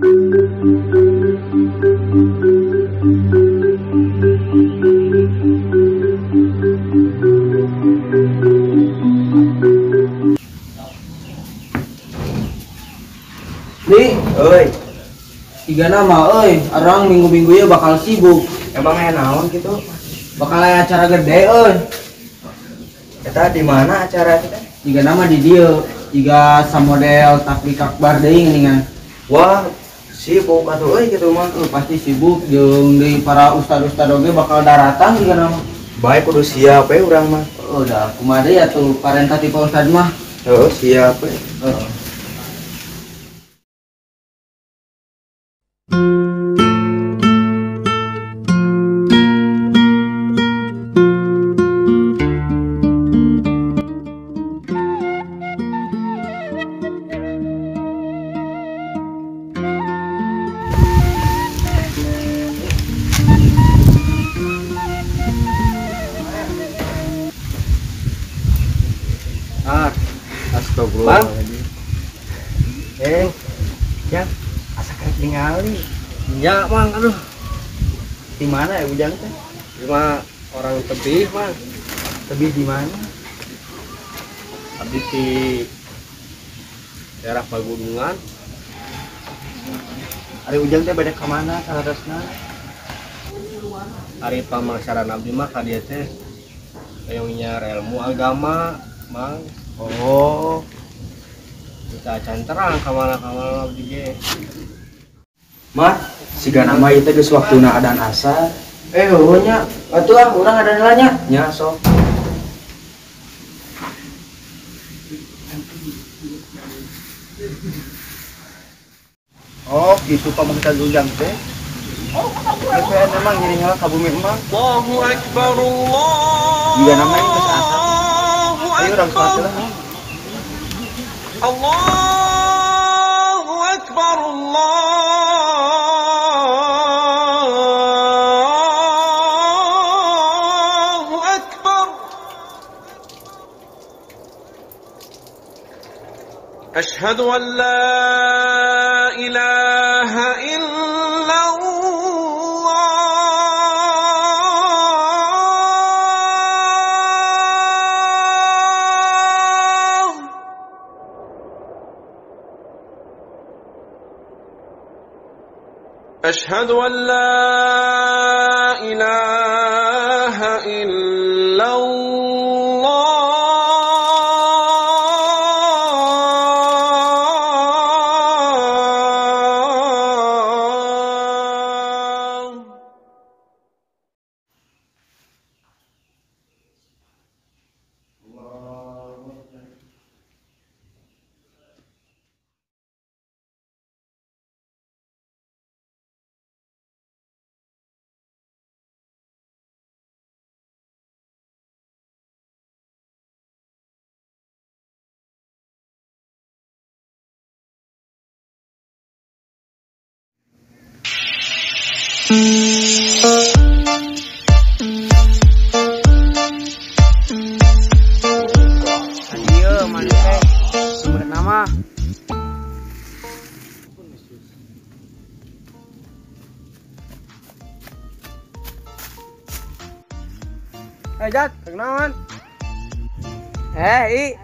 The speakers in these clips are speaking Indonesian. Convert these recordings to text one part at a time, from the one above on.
Nih, oi. Tiga nama, oi. Orang minggu-minggu ya bakal sibuk. Emang naon gitu? Bakal aya acara gede, oi. Eta di mana acara kita? Tiga nama di dia. Tiga samodel takbik akbar deui geuningan. Wah, sibuk atuh euy gitu mah. Pasti sibuk jeung di para ustad-ustad oge bakal daratan tiga nama. Baik kudu siap we urang mah. Udah, kumaha deui atuh parentah ti Pak Ustad mah. Heuh, siap we. Heeh. Astagfirullahaladzim. Ya, asa karek ningali. Ya, Mang, aduh. Di mana ya Ujang teh? Cuma orang tebih, Mang. Tebih di mana? Habis di daerah Pagunungan. Ari Ujang teh bade ka mana saladasna? Hari pamangsaran abdi mah ka dieu teh hayang nyiar ilmu agama, Mang. Oh, Kita acan terang ka mana-mana abdi ge. Mah, siga nama ieu teh geus waktuna adan asar. Heuh nya, atuh ah urang ada nilainya. Nya sok. Oh, gitu pamangsa Ujang teh. Itu emang ngiringna ka bumi emang. Allahu Akbar, Allah. Juga namanya geus asar. Ayo urang salat lah. Allahu Akbar, Allahu Akbar. Ashhadu an la ilaha illallah. أشهد أن لا إله إلا الله. Ieu mana teh? Sumber nama. Jat, kenaon? I.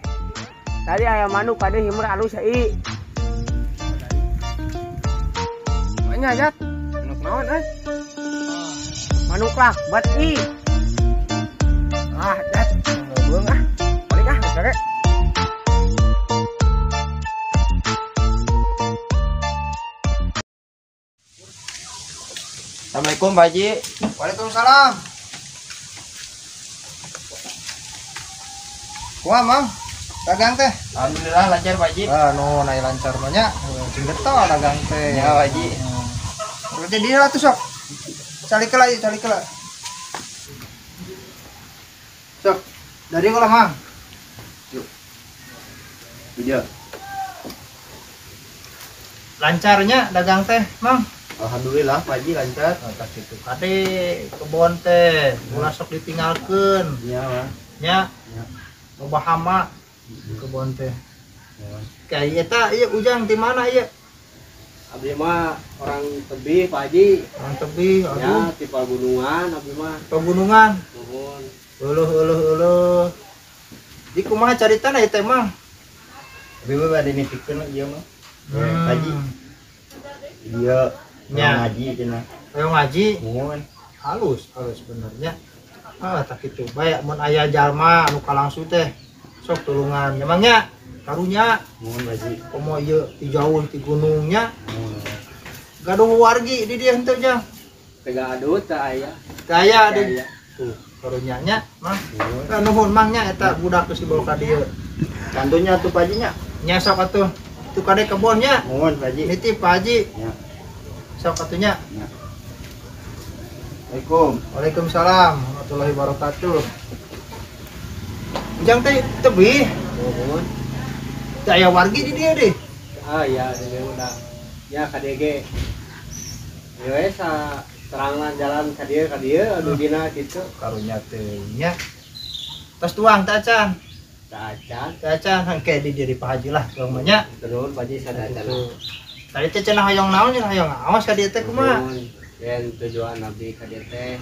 Tadi ayam manuk kade himur alus I. Banyak, Jat. Manuk naon, Manuk lah, buat I. Jat. Ngebeung balik sare. Assalamualaikum Pak Haji. Waalaikumsalam. Kumaha, Mang? Dagang teh? Alhamdulillah lancar Pak Haji. Naik lancar banyak. Cing getol dagang teh. Ya Pak Haji. Berarti dia lah tuh sok. Cali kela. Sok. Dari ulah, Mang. Video. Lancarnya dagang teh, Mang. Alhamdulillah Pak Haji lancar. Atas itu kade kebon teh, ulah sok ditinggalkeun. Iya, Mas. Nya. Ya. Loba hama kebon teh. Ya. Kayak eta ieu Ujang di mana ieu? Abdi mah orang tebih Pak Haji. Orang tebih, Ya, aduh, tipe gunungan abdi mah. pegunungan. Nuhun. Uluh. Di kumaha carita na eta mah? Tapi mah ada nitipkeun ieu mah. Hmm. Haji. Dia Nya. ngaji cenah. Ayo ngaji, Muun. halus benernya. Ah, tak kitu bae mun aya jalma anu kalangsu teh sok tulungan. Memangnya karunya Muun Haji. komo ieu ti jauh ti gunungnya Muun. gaduh wargi di dieu henteu nya. Tega adut teh aya. Daya di Aya. tuh karunya nya mah. Muun. Nuhun mangnya eta budak geus dibawa ka dieu. Kantunya tuh Pak Haji nya. Nya sok atuh. Itu kade kebonnya. Muun Pak Haji. Nitip Pak Haji. Ya. Sok atunya. Assalamualaikum. Waalaikumsalam warahmatullahi wabarakatuh. Ujang teh tebih, Nuhun. teu aya wargi di dieu deh. Ah ya, dia udah. Ya KDG. Ya we sa terangan jalan ka dieu anu dina kitu. Karunya teh nya. Tos tuang teh acan. Da acan. Teh acan hangke di dieu di Pak Haji lah tuang mah nya. Terus Pak Haji sadacan. Tadi teh cenah hoyong naon cenah hoyong awas ka dieu teh kumaha? Dan tujuan abdi ka dieu teh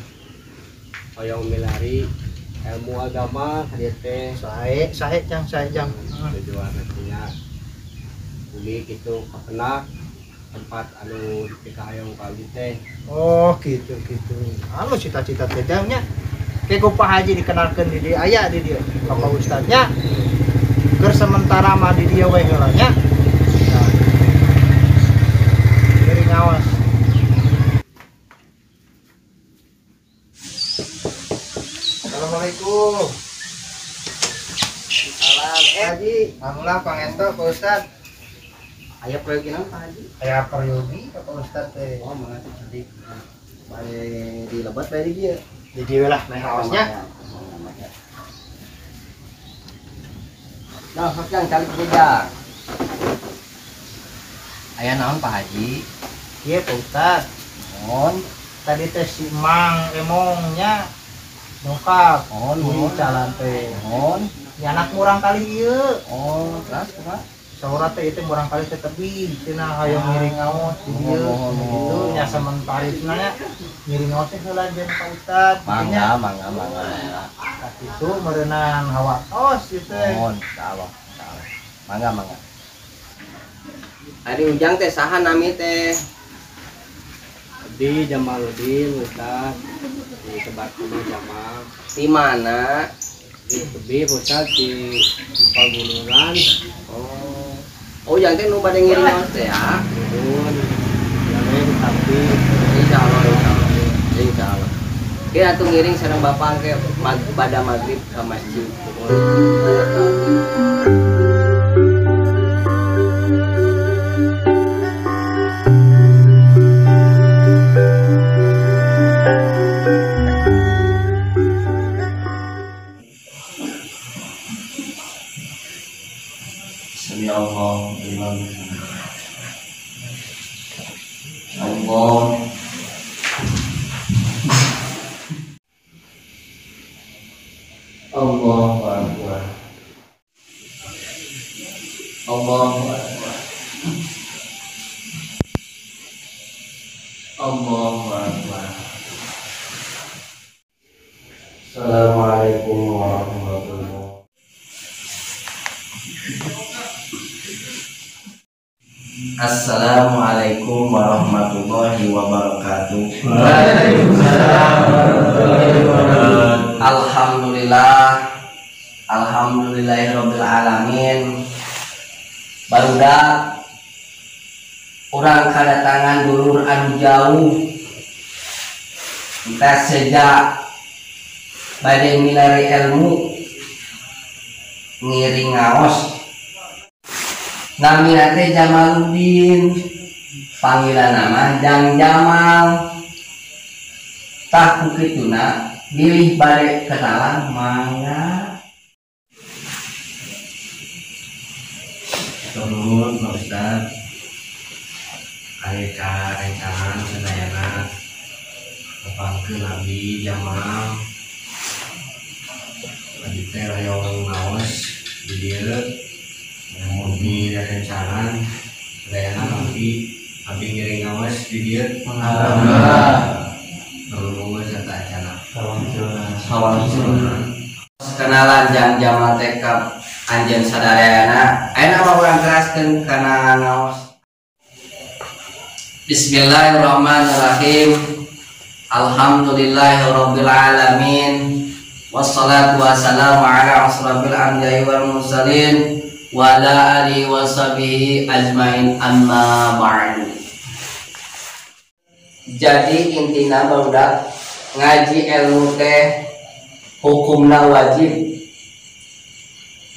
hoyong milari ilmu agama ka dieu teh. Sae jang. Tujuan artinya bumi gitu kapenak tempat anu dipikahayong ka abdi teh. Oh, gitu. Anu cita-cita teh jang nya. Kayak ku Pak Haji dikenalkeun di dieu aya di dieu ka Pak Ustadznya. Keur sementara mah di dieu we heula nya. Nah. Dari ngawas. Assalamualaikum. Salam Haji, alhamdulillah pangestu Pak Ustadz. aya proyekin Pak Haji. Aya peryogi ka Pak Ustadz teh. Oh, mengerti tadi. Bae di lebat bae di dieu. Di dieu lah naik awasnya. Nah, Kang kali ketiga. Aya naon Pak Haji? Ieu Pak Ustadz. Mohon. Tadi teh si Mang Emongnya nyokap Nuhun. di jalan teh. Mohon. Ya anak murang kali ieu. Oh, terus Pak. Saura teh itu murang kali teh tebih cenah hayang ngiring ngaos di dieu. Mohon. Gitu nya sementara nya ngiring ngaos teh heula jeung Pak Ustadz. Mangga. Nah, itu merenang hawa tos gitu. Mohon, insyaallah. Mangga. Ari Ujang teh saha nami teh? Abdi Jamaluddin Ustaz. Di Tebar Kudu Jamal. Di mana? Di Tebi Ustaz di Pagunungan. Oh, Ujang teh nu bade ngiring naon teh ya? Nuhun. Yang tapi insyaallah. Kita atuh ngiring sareng Bapak ke pada maghrib ke masjid. Sami Allah liman Allah Allahu Akbar Allahu Akbar Allahu Akbar. Assalamualaikum warahmatullahi wabarakatuh. Assalamualaikum warahmatullahi wabarakatuh. Waalaikumsalam warahmatullahi wabarakatuh. Alhamdulillahirabbil alamin. Barudak urang kadatangan dulur anu jauh. Entah sejak bade milari ilmu ngiring ngaos. Namina teh Jamaluddin, panggilan nama Jang Jamal. Tah kukituna bilih bade kenalan mangga. Turun Pak Ustaz. Ari ka rencangan sadayana nepangkeun abdi Jamal. Abdi teh hoyong ngaos di dieu. Namun di rencangan sadayana abdi Abdi ngiring ngawas di dia Alhamdulillah. Berumur serta acara Sawang kenalan jam jamal tekap anjeun sadarayana ayeuna mah urang teraskeun kana ngaos. Bismillahirrahmanirrahim. Alhamdulillahirabbil alamin. Wassalatu wassalamu ala asrofil anbiya'i wal mursalin wa ala alihi washabihi ajmain, amma ba'du. Jadi intina barudak ngaji ilmu teh hukumna wajib.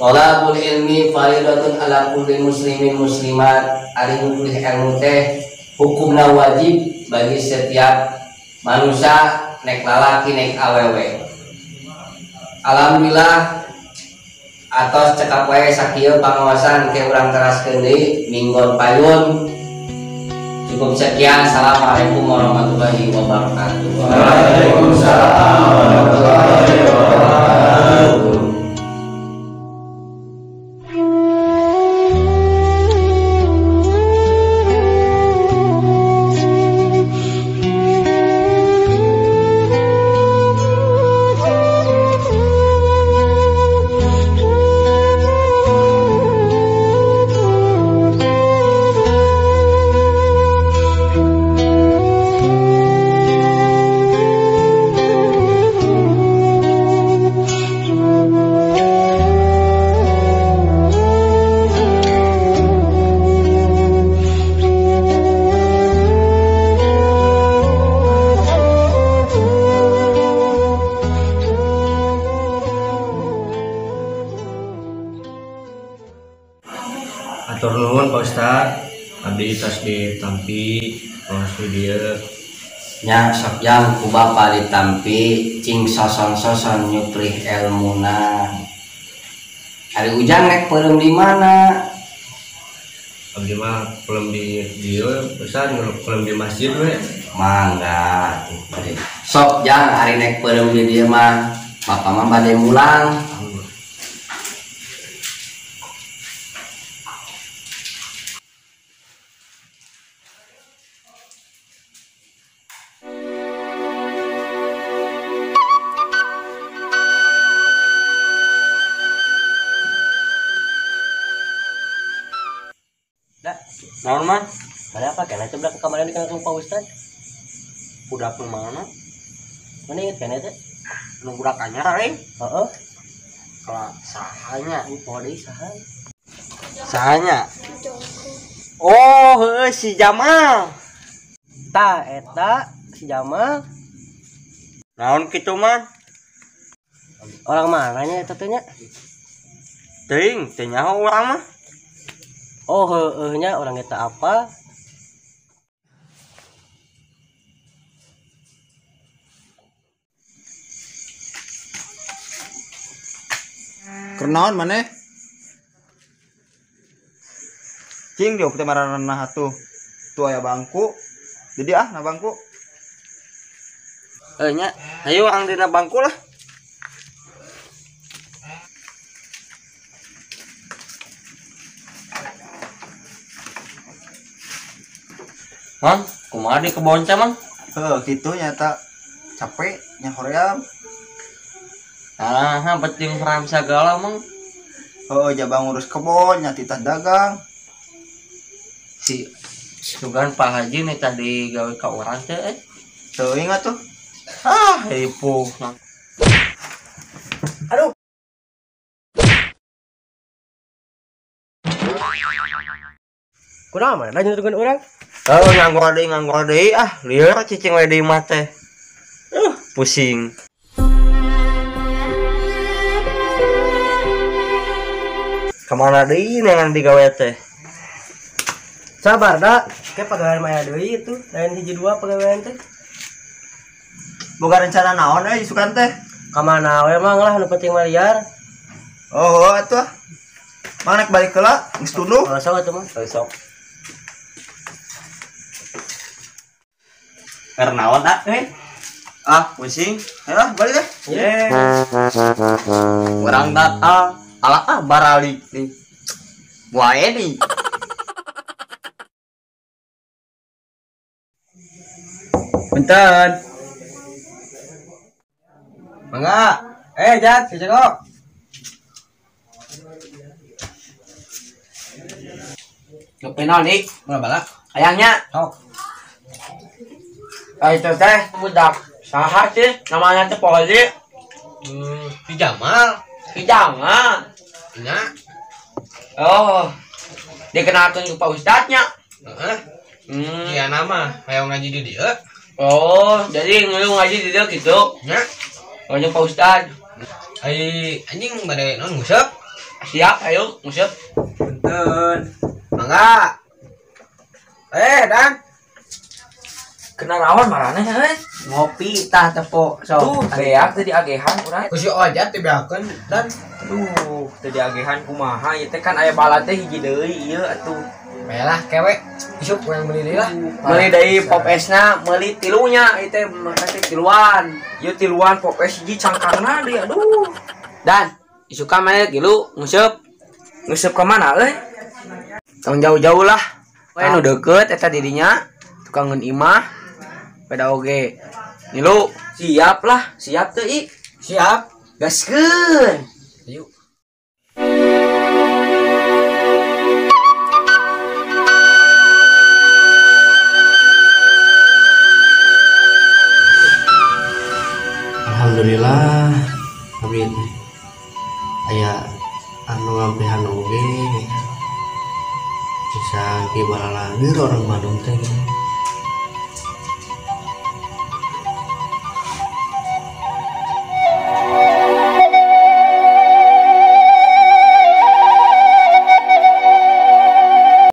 Thalabul ilmi faridatun ala kulli muslimin muslimat. Ari nulis ilmu teh hukumna wajib bagi setiap manusia, nek lalaki nek awewe. Alhamdulillah atos cekap wae sakieu pangawasan ke urang teraskeun deui minggon payun. Cukup sekian. Assalamualaikum warahmatullahi wabarakatuh. Waalaikumsalam warahmatullahi wabarakatuh. Atur nuhun Pak Ustad, abdi tos ditampi proses dia nya sok yang ku bapa ditampi cing soson-soson nyuprih ilmuna. Hari ujang nek peureum di mana? Abdi mah peureum di dieu Ustad, peureum di masjid we. Mangga. Sok jang hari nek peureum di dieu mah bapa mah bade mulang. Naon man? Ada apa kan? Itu belakang kamar ini kan Pak Ustad. Budak nu mana? Mana inget kan itu? Nu budak anyar euy. Heeh. Kalau sahanya, poho deui saha? Sahanya. Oh, heuh si Jamal. Ta eta si Jamal. Naon kitu man? Orang mananya eta teh nya? Teuing, teh nyaho urang mah. Oh, nya orang eta apa? Kernaon maneh? Cing diop teh marana atuh. Tu aya bangku. Jadi na bangku. Nya, ayo ang dina bangku lah. Mang, kumaha di kebon teh, Mang? Kitu nyata capek nya hoream. Ah, penting haram sagala, Mang. Jabang ngurus kebon nya titah dagang. Si sugan Pak Haji nih tadi gawe ka urang teh. Teuing atuh. Ah, ipuh. Aduh. Kunaon mah lanjutkeun urang? Nganggur deui ah, lieur cicing we deui mah teh. Pusing. Kamana deui neangan digawe teh? Sabar dak, ke pegawai maya deui itu, lain hiji dua pegawai teh. Boga rencana naon euy sukan teh? Ka mana we mah lah nu penting mah liar. Oh, atuh. Mang nek balik heula geus tunduh. Sok atuh mah. Sok. Karnaon tak Pusing. Ayo balik deh. orang datang ala baralik nih. Wae nih. Punten. Mangga. Jat, si Ceko. Kepenal nih, Mana bala? ayangnya. Sok. Itu teh budak saha sih namanya teh Polri. Si Jamal. Si jangan. Nya. Oh. Dikenalkan ke Pak Ustadznya. Heeh. Hmm. Iya nama, hayang ngaji di dieu. Oh, jadi ngeluh ngaji di dia gitu. Nya. Ngajak Pak Ustadz. Ai anjing bade non ngusep. Siap, ayo ngusep. Punten. Mangga. Dan. Kenarawan marane heuh. Ngopi tah tepo sok. Ageak teh diagehan urang. Ku si Ojat tibeakeun dan Aduh, teh diagehan kumaha ieu teh kan aya bala teh hiji deui ieu atuh. bayalah kewe. Isuk urang beli deui lah. Meuli deui pop esna, meuli tilunya ieu teh teh tiluan. Ieu tiluan pop es hiji cangkangna deui aduh. Dan isuka mana tilu nguseup. Nguseup ka mana euy? Tong jauh-jauh lah. We nu deukeut eta didinya tukangeun imah. Pada oge. Nilu siap lah, siap teu i. Siap. Gaskeun. Ayo. Alhamdulillah amin aya anu ngabehan oge bisa ki balalangeun orang Bandung teh